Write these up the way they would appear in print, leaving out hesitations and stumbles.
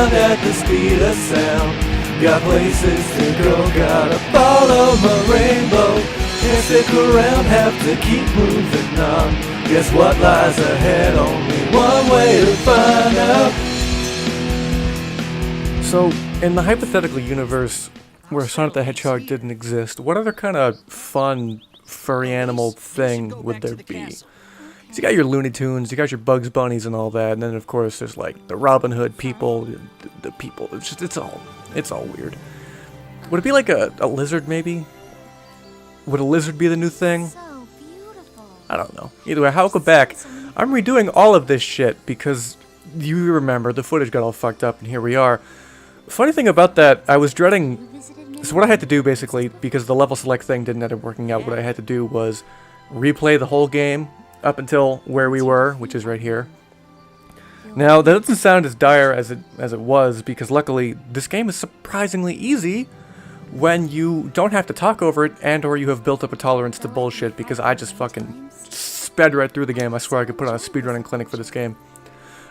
around at the speed of sound. Got places to go, gotta follow my rainbow. Can't stick around, have to keep moving on. Guess what lies ahead, only one way to find out. So, in the hypothetical universe where Sonic the Hedgehog didn't exist, what other kind of fun, furry animal thing would there be? So you got your Looney Tunes, you got your Bugs Bunnies and all that, and then of course there's like the Robin Hood people, the people. It's all weird. Would it be like a lizard maybe? Would a lizard be the new thing? I don't know. Either way, how go back? I'm redoing all of this shit because you remember the footage got all fucked up, and here we are. Funny thing about that, I was dreading. So what I had to do basically, because the level select thing didn't end up working out, what I had to do was replay the whole game up until where we were, which is right here. Now that doesn't sound as dire as it was, because luckily this game is surprisingly easy when you don't have to talk over it and or you have built up a tolerance to bullshit, because I just fucking sped right through the game. I swear I could put on a speedrunning clinic for this game.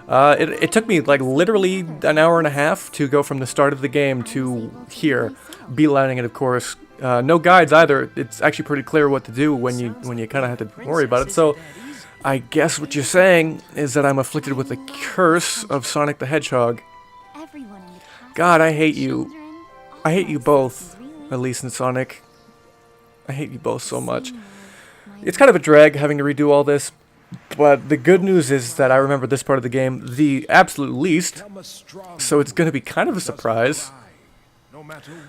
It took me like literally an hour and a half to go from the start of the game to here, beelining it of course. No guides either. It's actually pretty clear what to do when you kind of have to worry about it. So I guess what you're saying is that I'm afflicted with the curse of Sonic the Hedgehog. God, I hate you. I hate you both, Elise and Sonic. I hate you both so much. It's kind of a drag having to redo all this, but the good news is that I remember this part of the game the absolute least, so it's going to be kind of a surprise.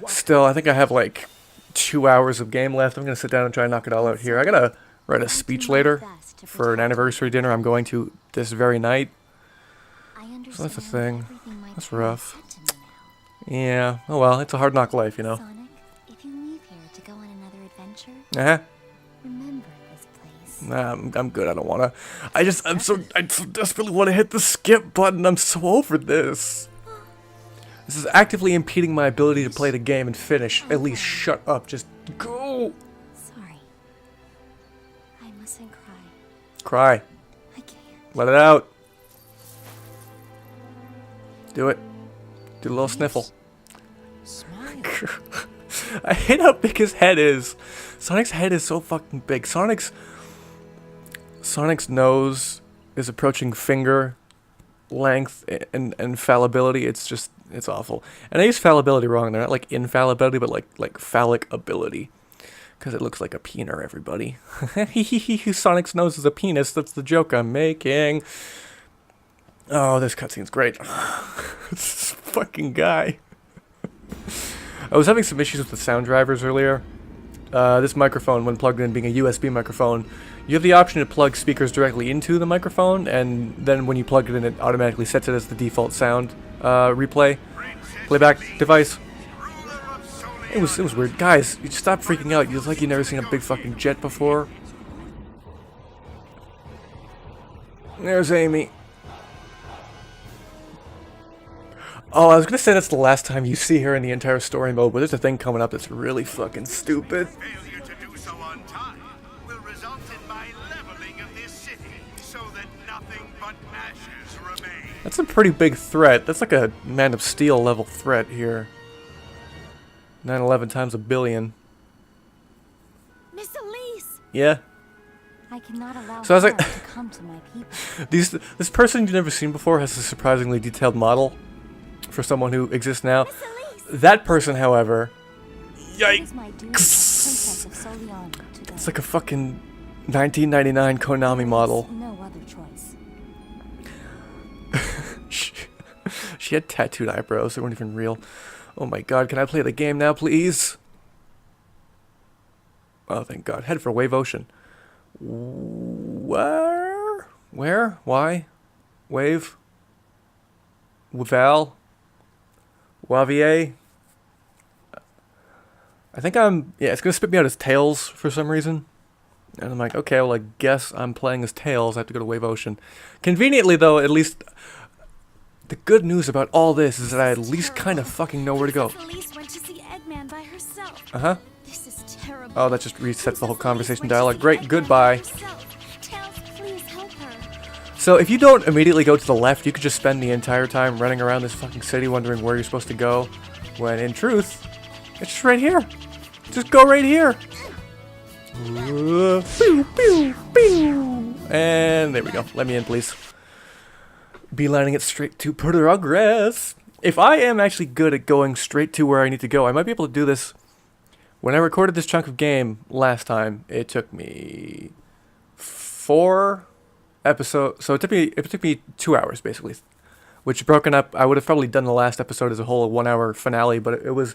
Still, I think I have like 2 hours of game left. I'm going to sit down and try and knock it all out here. I got to write a speech later for an anniversary dinner I'm going to this very night. So that's the thing. That's rough. Yeah, oh well, it's a hard knock life, you know. Sonic, if you leave here to go on another adventure, remember this place. Nah, I'm good. I don't wanna. I so desperately want to hit the skip button. I'm so over this. This is actively impeding my ability to play the game and finish. At least shut up. Just go. Sorry. I mustn't cry. Cry. I can't. Let it out. Do it. Do a little sniffle. I hate how big his head is. Sonic's head is so fucking big. Sonic's nose is approaching finger length and fallibility. It's awful. And I use fallibility wrong. They're not like infallibility, but like phallic ability. Because it looks like a peener, everybody. Sonic's nose is a penis. That's the joke I'm making. Oh, this cutscene's great. This fucking guy. I was having some issues with the sound drivers earlier. This microphone, when plugged in, being a USB microphone, you have the option to plug speakers directly into the microphone, and then when you plug it in, it automatically sets it as the default sound playback device. It was weird. Guys, you stop freaking out. You look like you've never seen a big fucking jet before. There's Amy. Oh, I was gonna say that's the last time you see her in the entire story mode, but there's a thing coming up that's really fucking stupid. Failure to do so on time will result in my leveling of this city so that nothing but ashes remain. That's a pretty big threat. That's like a Man of Steel level threat here. 9/11 times a billion. Miss Elise! Yeah. I cannot allow So I was like, harm to come to my people. this person you've never seen before has a surprisingly detailed model for someone who exists now. Miss Elise! That person, however, It is my duty as Princess of Soleon to it's like a fucking 1999 Konami model. no other choice. She had tattooed eyebrows. They weren't even real. Oh my god, can I play the game now, please? Oh, thank god. Head for Wave Ocean. Where? Where? Why? Wave? Val? Wavier? I think I'm... Yeah, it's going to spit me out as Tails for some reason. And I'm like, okay, well, I guess I'm playing as Tails. I have to go to Wave Ocean. Conveniently, though, at least... The good news about all this is that I at least kind of fucking know where to go. Elise went to see Eggman by herself. Uh-huh. This is terrible. Oh, that just resets the whole conversation dialogue. Great, goodbye. Tails, please help her. So if you don't immediately go to the left, you could just spend the entire time running around this fucking city wondering where you're supposed to go, when in truth, it's just right here. Just go right here. Pew, pew, pew. And there we go. Let me in, please. Beelining it straight to progress. If I am actually good at going straight to where I need to go, I might be able to do this. When I recorded this chunk of game last time, it took me 4 episodes. So it took me 2 hours basically, which broken up. I would have probably done the last episode as a whole 1 hour finale, but it was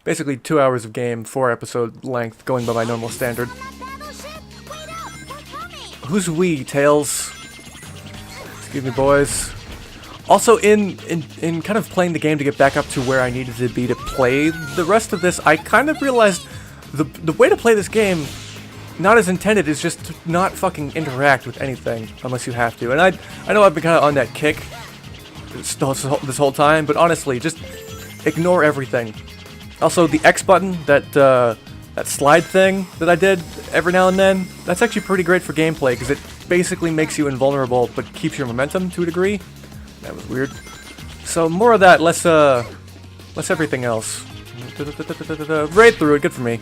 basically 2 hours of game, 4 episode length, going by my normal standard. Who's we, Tails? Excuse me, boys. Also, in kind of playing the game to get back up to where I needed to be to play the rest of this, I kind of realized the way to play this game, not as intended, is just to not fucking interact with anything unless you have to. And I know I've been kind of on that kick this whole time, but honestly, just ignore everything. Also, the X button, that slide thing that I did every now and then, that's actually pretty great for gameplay because it basically makes you invulnerable but keeps your momentum to a degree. That was weird. So more of that, less everything else. Right through it, good for me.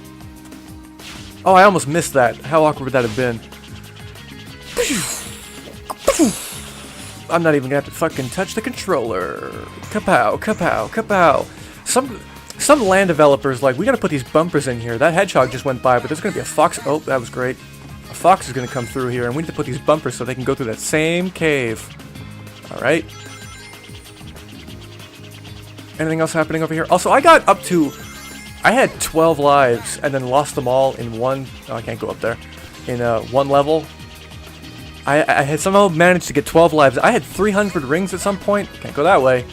Oh, I almost missed that. How awkward would that have been? I'm not even gonna have to fucking touch the controller. Kapow, kapow, kapow. Some land developers like, we gotta put these bumpers in here. That hedgehog just went by, but there's gonna be a fox. Oh, that was great. A fox is gonna come through here, and we need to put these bumpers so they can go through that same cave. Alright. Anything else happening over here? Also, I got up to... I had 12 lives and then lost them all in one... Oh, I can't go up there. In one level. I had somehow managed to get 12 lives. I had 300 rings at some point. Can't go that way.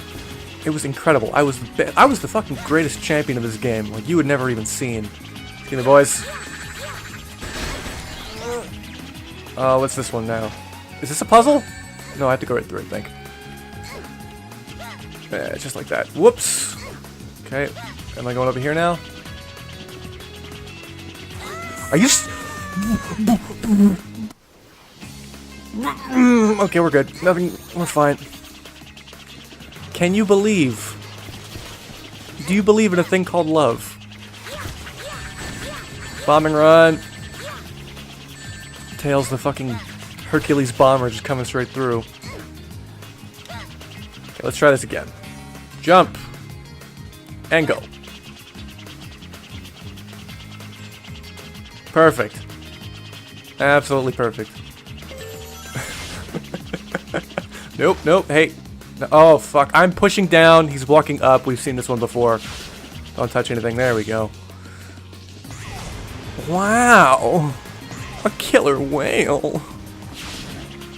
It was incredible. I was the fucking greatest champion of this game. Like, you had never even seen. Give me, boys. Oh, what's this one now? Is this a puzzle? No, I have to go right through it, I think. Yeah, just like that. Whoops. Okay. Am I going over here now? Are you okay, we're good. Nothing. We're fine. Can you believe? Do you believe in a thing called love? Bombing run. Tails, the fucking Hercules bomber, just coming straight through. Okay, let's try this again. Jump. And go. Perfect. Absolutely perfect. Nope, nope, hey. Oh, fuck. I'm pushing down. He's walking up. We've seen this one before. Don't touch anything. There we go. Wow. A killer whale.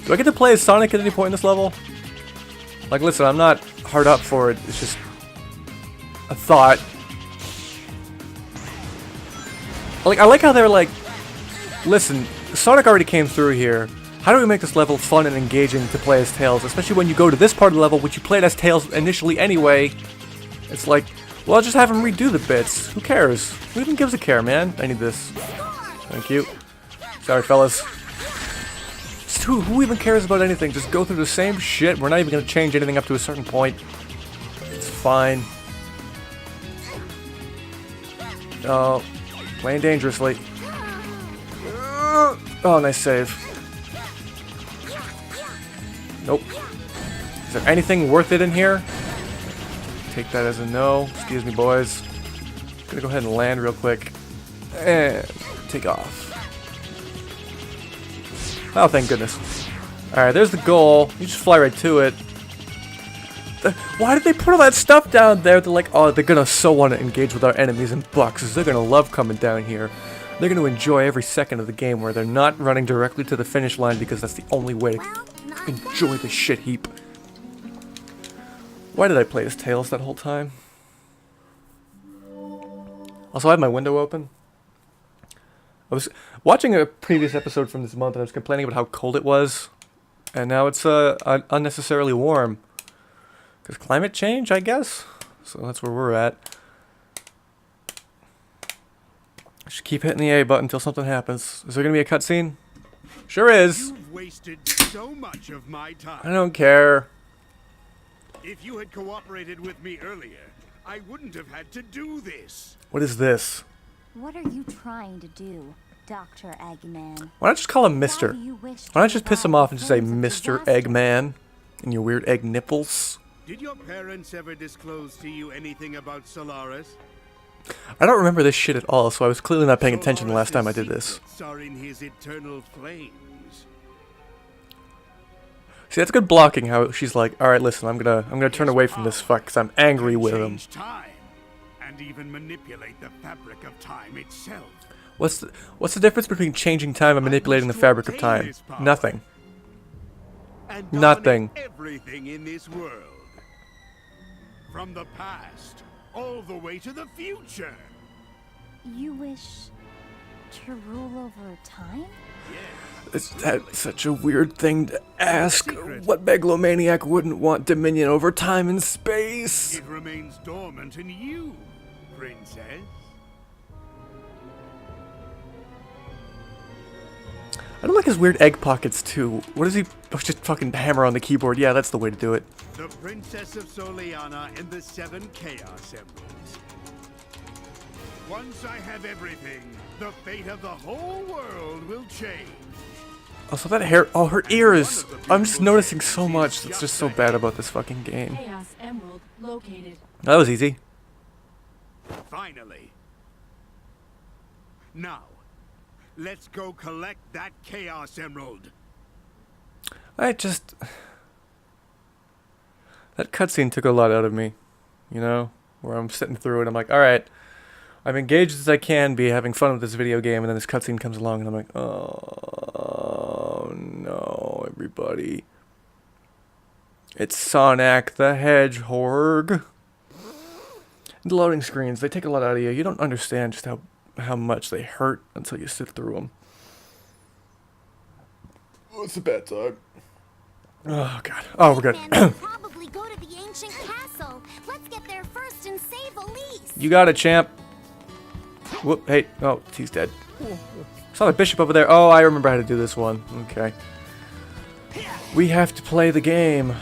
Do I get to play as Sonic at any point in this level? Like, listen, I'm not hard up for it. It's just a thought. Like, I like how they're like, listen, Sonic already came through here. How do we make this level fun and engaging to play as Tails? Especially when you go to this part of the level, which you played as Tails initially anyway. It's like, well, I'll just have him redo the bits. Who cares? Who even gives a care, man? I need this. Thank you. Sorry, fellas. Who even cares about anything? Just go through the same shit. We're not even going to change anything up to a certain point. It's fine. Oh, playing dangerously. Oh, nice save. Nope. Is there anything worth it in here? Take that as a no. Excuse me, boys. Gonna go ahead and land real quick. And take off. Oh, thank goodness. Alright, there's the goal. You just fly right to it. Why did they put all that stuff down there? They're like, oh, they're gonna so want to engage with our enemies in boxes. They're gonna love coming down here. They're gonna enjoy every second of the game where they're not running directly to the finish line because that's the only way to enjoy the shit heap. Why did I play as Tails that whole time? Also, I have my window open. I was watching a previous episode from this month and I was complaining about how cold it was. And now it's unnecessarily warm. Because climate change, I guess? So that's where we're at. Just keep hitting the A button until something happens. Is there going to be a cutscene? Sure is. You've wasted so much of my time. I don't care. If you had cooperated with me earlier, I wouldn't have had to do this. What is this? What are you trying to do, Dr. Eggman? Why not just call him Why Mr.? do you wish to Why not just piss him provide off and just say defense of Mr. disaster? Eggman? And your weird egg nipples? Did your parents ever disclose to you anything about Solaris? I don't remember this shit at all, so I was clearly not paying attention the last time I did this. Secrets are in his eternal flames. See, that's good blocking. How she's like, "All right, listen, I'm gonna turn away from this fuck because I'm angry with him." Change time, and even manipulate the fabric of time itself. What's the difference between changing time and manipulating the fabric of time? Nothing. And Nothing. dominate everything in this world. From the past, all the way to the future. You wish to rule over time? Is that such a weird thing to ask? What megalomaniac wouldn't want dominion over time and space? It remains dormant in you, princess. I don't like his weird egg pockets too. What does he? Oh, just fucking hammer on the keyboard. Yeah, that's the way to do it. The Princess of Soliana and the 7 Chaos Emeralds. Once I have everything, the fate of the whole world will change. Also, that hair. Oh, her ears. I'm just noticing so much that's just so bad about this fucking game. Chaos Emerald located. That was easy. Finally. Now, let's go collect that Chaos Emerald. That cutscene took a lot out of me. You know? Where I'm sitting through it, I'm like, alright. I'm engaged as I can be, having fun with this video game, and then this cutscene comes along, and I'm like, oh no, everybody. It's Sonic the Hedgehog. The loading screens, they take a lot out of you. You don't understand just how much they hurt until you sit through them. Oh, it's a bad time. Oh, God. Oh, we're good. Eggman will probably go to the ancient castle. Let's get there first and save Elise. You got it, champ. Whoop, hey. Oh, he's dead. Saw the bishop over there. Oh, I remember how to do this one. Okay. We have to play the game.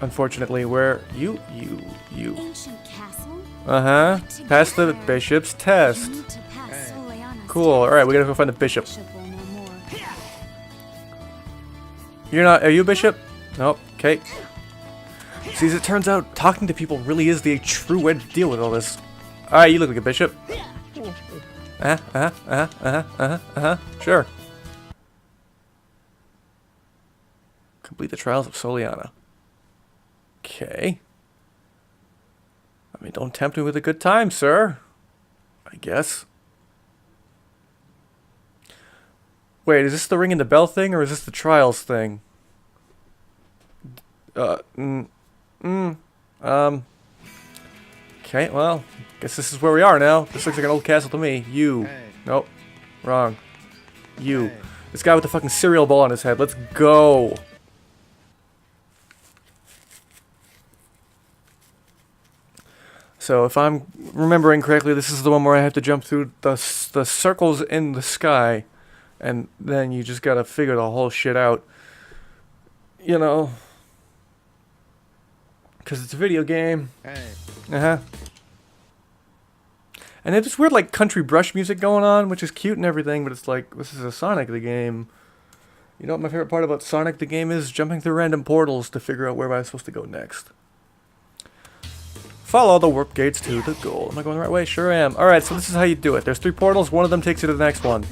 Unfortunately, where you. Ancient castle? Uh-huh. Pass the bishop's test. You need to pass Soliana's Cool. Alright, we gotta go find the bishop. Bishop will know more. You're not. Are you a bishop? Nope. Okay. See, as it turns out, talking to people really is the true way to deal with all this. Alright, you look like a bishop. Sure. Complete the trials of Soliana. Okay. I mean, don't tempt me with a good time, sir. I guess. Wait, is this the ring and the bell thing, or is this the trials thing? Okay, well, guess this is where we are now. This looks like an old castle to me. You. Nope. Wrong. You. This guy with the fucking cereal bowl on his head. Let's go. So, if I'm remembering correctly, this is the one where I have to jump through the circles in the sky. And then you just gotta figure the whole shit out. You know. Because it's a video game. Uh-huh. And there's this weird, like, country brush music going on, which is cute and everything, but it's like, this is a Sonic the game. You know what my favorite part about Sonic the game is? Jumping through random portals to figure out where I'm supposed to go next. Follow the warp gates to the goal. Am I going the right way? Sure am. Alright, so this is how you do it. There's 3 portals, one of them takes you to the next one.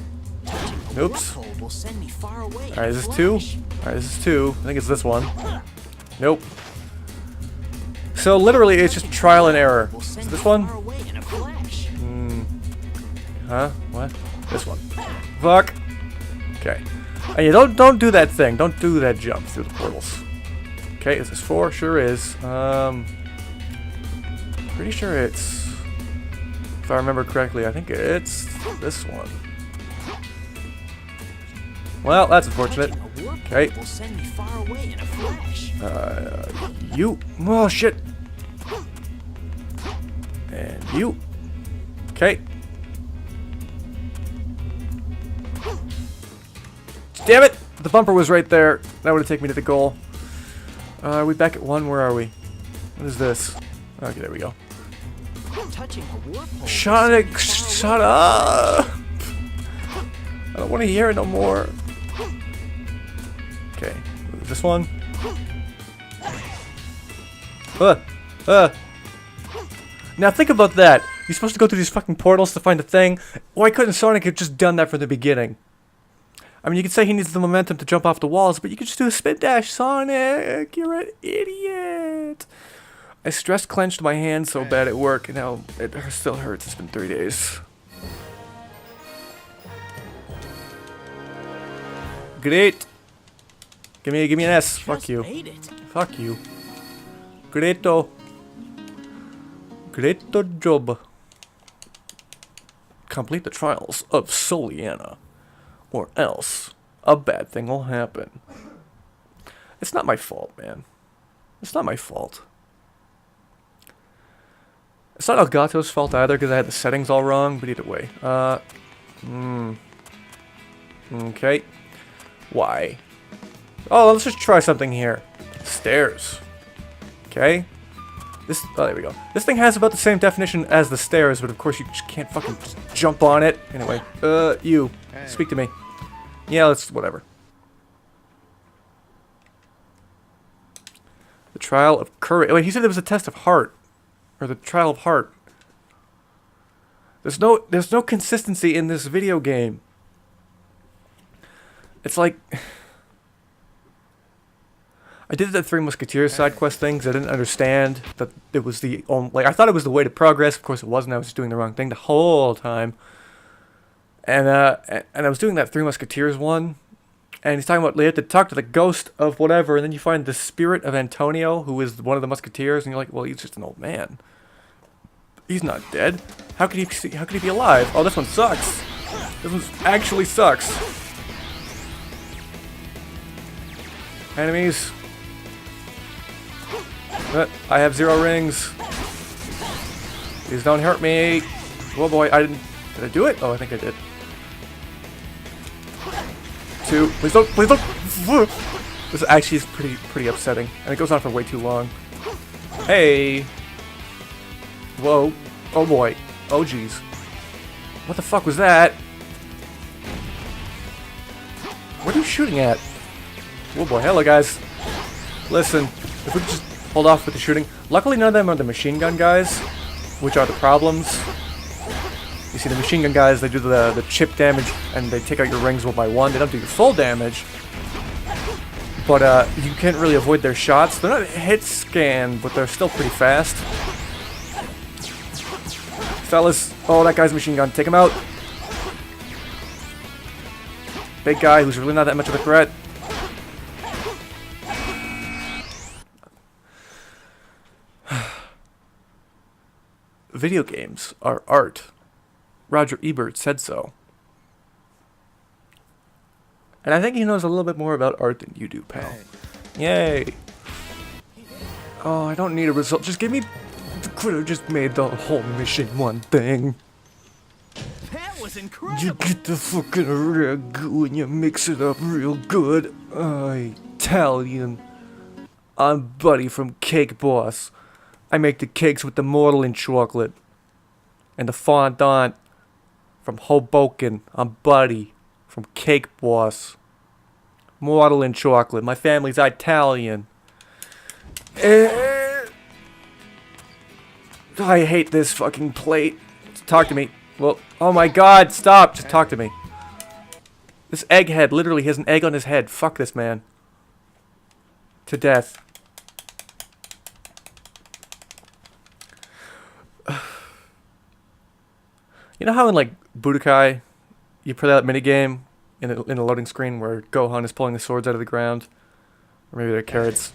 Oops. Alright, is this 2? Alright, this is 2. I think it's this one. Nope. So literally, it's just trial and error. Is it this one? Huh? What? This one. Fuck. Okay. And you don't do that thing. Don't do that jump through the portals. Okay, is this 4? Sure is. Pretty sure it's... If I remember correctly, I think it's this one. Well, that's unfortunate. Okay. You. Oh, shit. And you. Okay. Damn it! the bumper was right there. That would have taken me to the goal. Are we back at 1? Where are we? What is this? Okay, there we go. Shut it! Shut up! I don't want to hear it no more. Okay, this one. Now think about that. You're supposed to go through these fucking portals to find a thing. Why couldn't Sonic have just done that from the beginning? I mean, you could say he needs the momentum to jump off the walls, but you could just do a spin dash, Sonic. You're an idiot. I stress clenched my hand so bad at work, and now it still hurts. It's been 3 days. Great. Give me an S. Fuck you. Fuck you. Greato. Greato job. Complete the trials of Soliana, or else a bad thing will happen. It's not my fault, man. It's not my fault. It's not Elgato's fault either, because I had the settings all wrong, but either way. Okay. Why? Oh, let's just try something here. Stairs. Okay. Oh, there we go. This thing has about the same definition as the stairs, but of course you just can't fucking just jump on it. Anyway, you. Speak to me. Yeah, let's, whatever. The trial of courage. Wait, he said there was a test of heart. Or the trial of heart. There's no consistency in this video game. It's like... I did the Three Musketeers side quest things. I didn't understand that it was the only... Like, I thought it was the way to progress. Of course it wasn't. I was just doing the wrong thing the whole time. And I was doing that Three Musketeers one. And he's talking about you have to talk to the ghost of whatever. And then you find the spirit of Antonio, who is one of the Musketeers. And you're like, well, he's just an old man. He's not dead. How could he be alive? Oh, this one sucks. This one actually sucks. Enemies. I have 0 rings. Please don't hurt me. Oh boy, I didn't. Did I do it? Oh, I think I did. 2. Please don't. Please don't. This actually is pretty upsetting, and it goes on for way too long. Hey. Whoa. Oh boy. Oh jeez. What the fuck was that? What are you shooting at? Oh boy. Hello guys. Listen, if we could just hold off with the shooting. Luckily none of them are the machine gun guys, which are the problems. You see the machine gun guys, they do the chip damage and they take out your rings 1 by 1. They don't do your full damage. But you can't really avoid their shots. They're not hit scan, but they're still pretty fast. Fellas, oh that guy's machine gun, take him out. Big guy who's really not that much of a threat. Video games are art. Roger Ebert said so. And I think he knows a little bit more about art than you do, pal. Yay! Oh, I don't need a result. Just give me... The critter just made the whole mission one thing. That was incredible! You get the fucking ragu and you mix it up real good. Italian. I'm Buddy from Cake Boss. I make the cakes with the mortallin chocolate. And the fondant from Hoboken. I'm Buddy from Cake Boss. Mortallin chocolate. My family's Italian. I hate this fucking plate. Talk to me. Well, oh my god, stop. Just talk to me. This egghead literally has an egg on his head. Fuck this man. To death. You know how in like Budokai, you play that minigame in a loading screen where Gohan is pulling the swords out of the ground, or maybe they're carrots,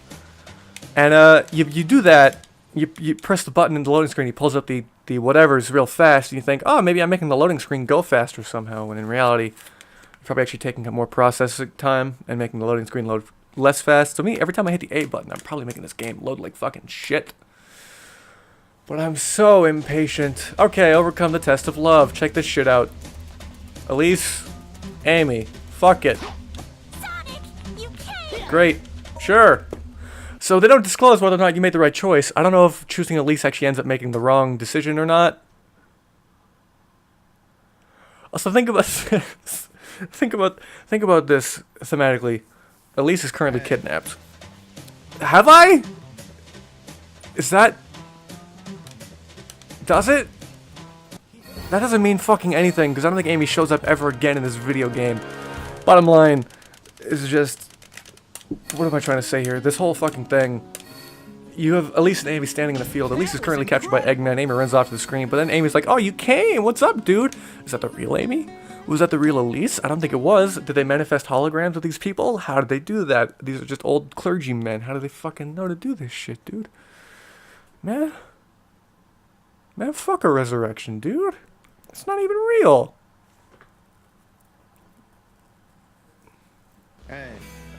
and you do that. You press the button in the loading screen. He pulls up the whatever's real fast, and you think, oh, maybe I'm making the loading screen go faster somehow. When in reality, you're probably actually taking up more processing time and making the loading screen load less fast. So me, every time I hit the A button, I'm probably making this game load like fucking shit. But I'm so impatient. Okay, overcome the test of love. Check this shit out. Elise, Amy, fuck it. Sonic, Great. Sure. So they don't disclose whether or not you made the right choice. I don't know if choosing Elise actually ends up making the wrong decision or not. Also, think about this. think about this thematically. Elise is currently kidnapped. Have I? Is that... Does it? That doesn't mean fucking anything, because I don't think Amy shows up ever again in this video game. Bottom line is just... What am I trying to say here? This whole fucking thing... You have Elise and Amy standing in the field. Elise is currently captured by Eggman. Amy runs off to the screen, but then Amy's like, oh, you came! What's up, dude? Is that the real Amy? Was that the real Elise? I don't think it was. Did they manifest holograms with these people? How did they do that? These are just old clergymen. How do they fucking know to do this shit, dude? Man, fuck a resurrection, dude. It's not even real.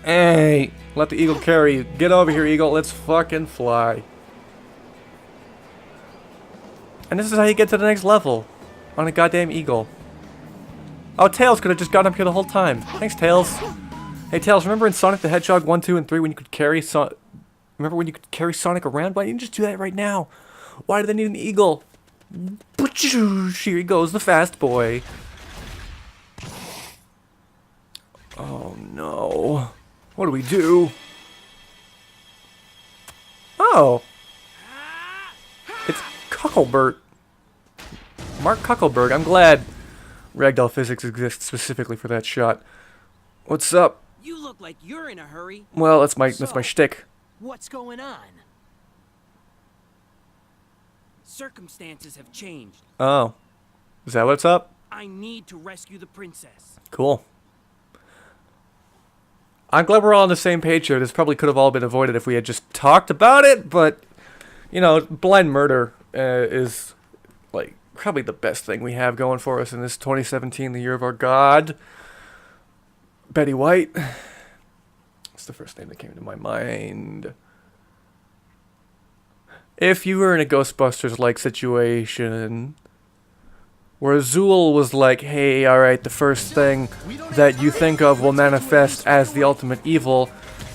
Hey, let the eagle carry you. Get over here, eagle. Let's fucking fly. And this is how you get to the next level. On a goddamn eagle. Oh, Tails could have just gotten up here the whole time. Thanks, Tails. Hey, Tails, remember in Sonic the Hedgehog 1, 2, and 3 when you could carry Remember when you could carry Sonic around? Why didn't you just do that right now? Why do they need an eagle? Here he goes, the fast boy. Oh, no. What do we do? Oh. It's Cucklebert. Mark Cucklebert. I'm glad Ragdoll physics exists specifically for that shot. What's up? You look like you're in a hurry. Well, that's my shtick. What's going on? Circumstances have changed. Oh. Is that what's up? I need to rescue the princess. Cool. I'm glad we're all on the same page here. This probably could have all been avoided if we had just talked about it, but, you know, blind murder is, like, probably the best thing we have going for us in this 2017, the year of our God. Betty White. That's the first name that came to my mind. If you were in a Ghostbusters-like situation where Zool was like, hey, alright, the first thing that you think of will manifest as the ultimate evil,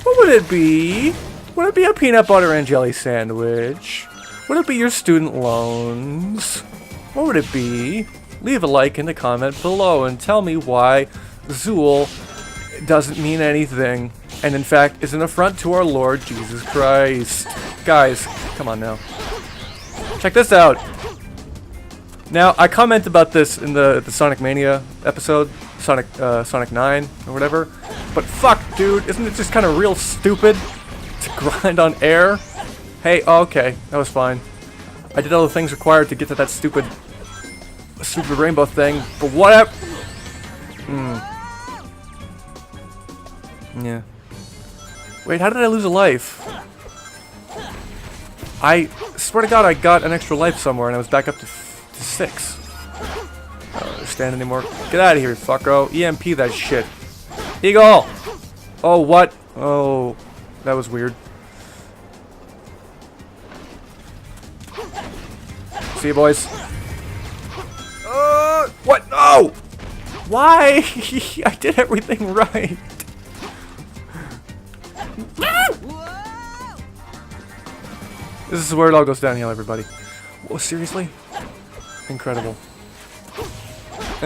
what would it be? Would it be a peanut butter and jelly sandwich? Would it be your student loans? What would it be? Leave a like in the comment below and tell me why Zool doesn't mean anything, and in fact is an affront to our Lord Jesus Christ. Guys, come on now. Check this out. Now, I comment about this in the Sonic Mania episode, Sonic 9 or whatever, but fuck, dude, isn't it just kind of real stupid to grind on air? Hey, oh, okay, that was fine. I did all the things required to get to that stupid rainbow thing, but whatever. Yeah. Wait, how did I lose a life? I swear to God, I got an extra life somewhere, and I was back up to 6. I don't understand anymore. Get out of here, fucko. EMP that shit. Eagle! Oh, what? Oh, that was weird. See you, boys. What? No! Why? I did everything right. This is where it all goes downhill, everybody. Whoa, seriously? Incredible. Just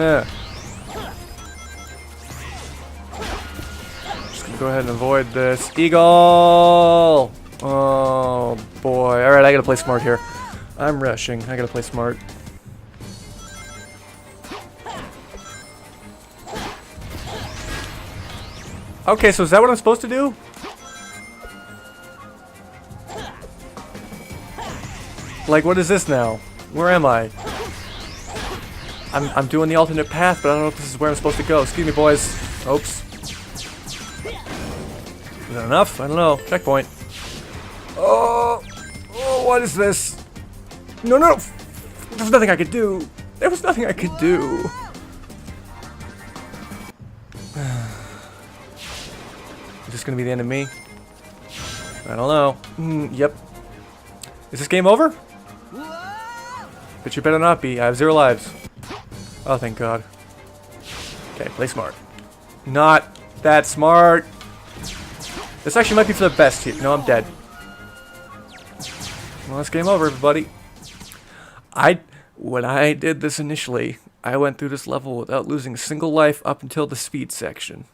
gonna go ahead and avoid this. Eagle! Oh, boy. Alright, I gotta play smart here. I'm rushing. I gotta play smart. Okay, so is that what I'm supposed to do? Like, what is this now? Where am I? I'm doing the alternate path, but I don't know if this is where I'm supposed to go. Excuse me, boys. Oops. Is that enough? I don't know. Checkpoint. Oh, what is this? No, no. There was nothing I could do. There was nothing I could do. Is this gonna be the end of me? I don't know. Yep. Is this game over? But you better not be. I have 0 lives. Oh, thank God. Okay, play smart. Not that smart. This actually might be for the best here. No, I'm dead. Well, it's game over, everybody. When I did this initially, I went through this level without losing a single life up until the speed section.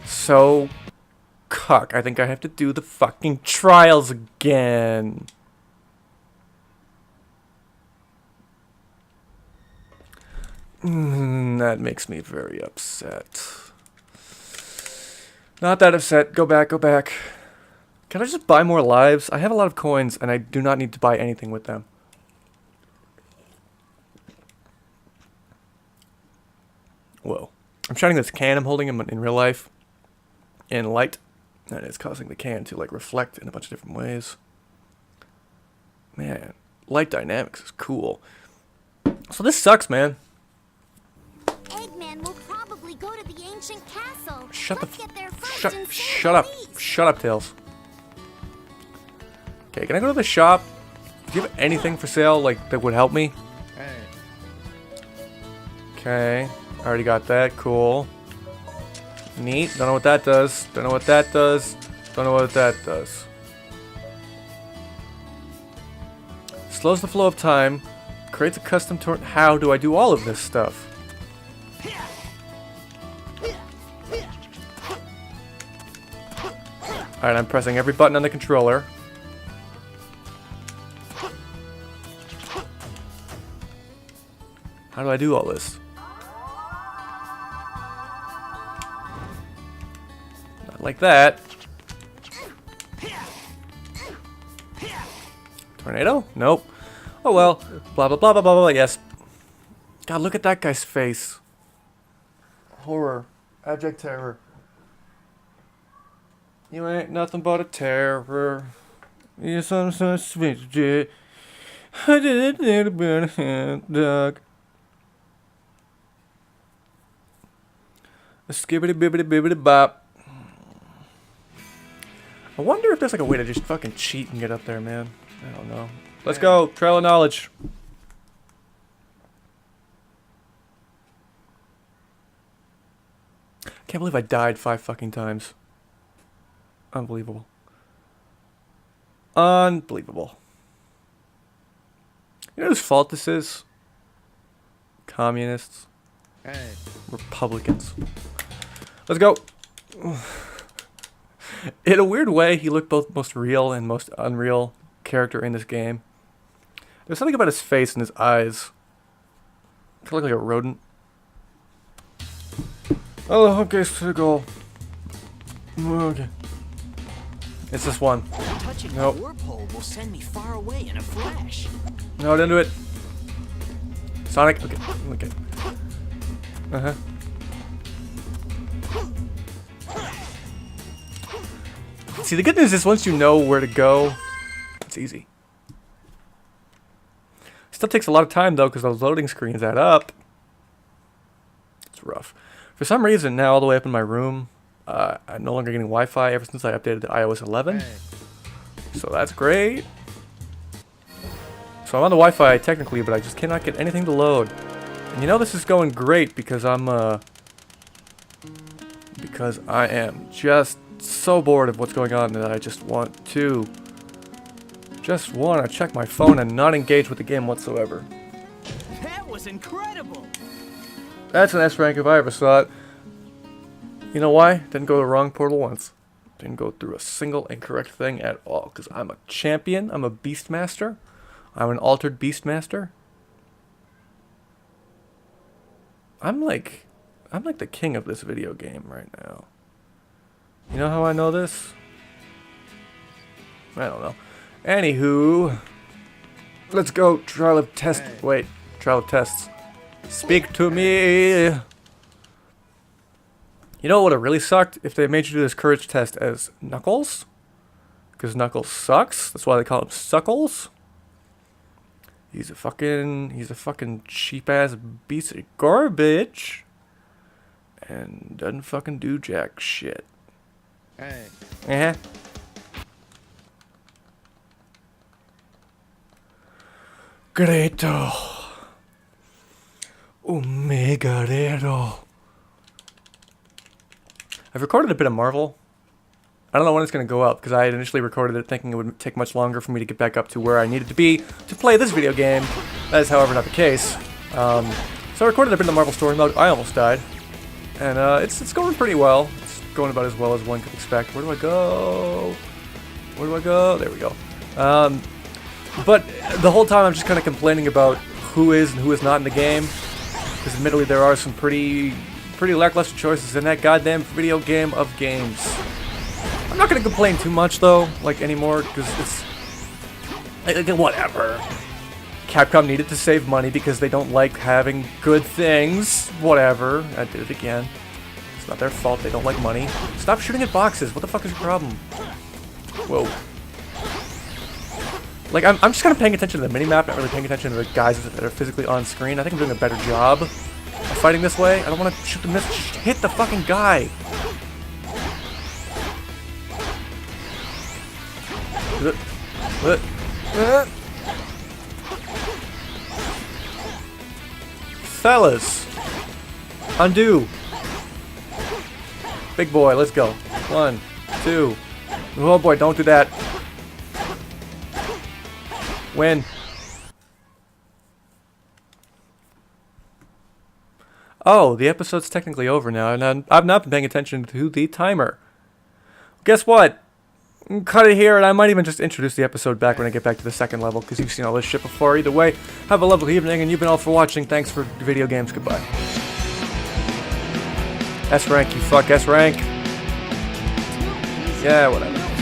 So, cuck. I think I have to do the fucking trials again. That makes me very upset. Not that upset. Go back, go back. Can I just buy more lives? I have a lot of coins, and I do not need to buy anything with them. Whoa. I'm shining this can I'm holding in real life in light, and it's causing the can to, like, reflect in a bunch of different ways. Man, light dynamics is cool. So this sucks, man. Eggman will probably go to the ancient castle. Shut Let's the get there first shut and shut up. save the beast. Shut up, Tails. Okay, can I go to the shop? Do you have anything for sale, like, that would help me? Okay, I already got that. Cool. Neat. Don't know what that does. Don't know what that does. Don't know what that does. Slows the flow of time. Creates a custom torrent. How do I do all of this stuff? Alright, I'm pressing every button on the controller. How do I do all this? Not like that. Tornado? Nope. Oh well. Blah blah blah blah blah blah. Yes. God, look at that guy's face. Horror. Abject terror. You ain't nothing but a terror. You're some sweet shit. I didn't need to burn a hand dog. A skibbity bibbity bibbity bop. I wonder if there's like a way to just fucking cheat and get up there, man. I don't know. Let's go. Trail of knowledge. Can't believe I died 5 fucking times. Unbelievable. Unbelievable. You know whose fault this is? Communists. Republicans. Let's go. In a weird way, he looked both most real and most unreal character in this game. There's something about his face and his eyes. He looked like a rodent. Oh, okay, to the goal. Okay. It's this one. Touching Nope. a warp will send me far away in a flash. No, don't do it. Sonic. Okay. Okay. Uh-huh. See, the good news is once you know where to go, it's easy. Still takes a lot of time, though, because those loading screens add up. It's rough. For some reason, now all the way up in my room, I'm no longer getting Wi-Fi ever since I updated to iOS 11. So that's great. So I'm on the Wi-Fi technically, but I just cannot get anything to load. And you know this is going great because I am just so bored of what's going on that I just want to check my phone and not engage with the game whatsoever. That was incredible. That's an S rank if I ever saw it. You know why? Didn't go to the wrong portal once. Didn't go through a single incorrect thing at all. Because I'm a champion. I'm a beastmaster. I'm an altered beastmaster. I'm like the king of this video game right now. You know how I know this? I don't know. Anywho, let's go. Trial of test. Wait, trial of tests. Speak to me. You know what would have really sucked if they made you do this courage test as Knuckles? Because Knuckles sucks. That's why they call him Suckles. He's a fucking cheap ass piece of garbage. And doesn't fucking do jack shit. Uh-huh. Greto. Omegarero. I've recorded a bit of Marvel I don't know when it's going to go up, because I had initially recorded it thinking it would take much longer for me to get back up to where I needed to be to play this video game. That is, however, not the case. So I recorded a bit in the Marvel Story Mode. I almost died. And it's going pretty well. It's going about as well as one could expect. Where do I go? Where do I go? There we go. But the whole time I'm just kind of complaining about who is and who is not in the game. Because admittedly there are some pretty lackluster choices in that goddamn video game of games. I'm not going to complain too much though, like anymore, because it's... whatever. Capcom needed to save money because they don't like having good things. Whatever. I did it again. It's not their fault, they don't like money. Stop shooting at boxes, what the fuck is your problem? Whoa. Like, I'm just kind of paying attention to the minimap, not really paying attention to the guys that are physically on screen. I think I'm doing a better job of fighting this way. I don't want to shoot the miss. Just hit the fucking guy. Fellas. Undo. Big boy, let's go. 1, 2. Oh boy, don't do that. Win. Oh, the episode's technically over now, and I've not been paying attention to the timer. Guess what? Cut it here, and I might even just introduce the episode back when I get back to the second level, because you've seen all this shit before. Either way, have a lovely evening, and you've been all for watching. Thanks for video games. Goodbye. S rank, you fuck. S rank. Yeah, whatever.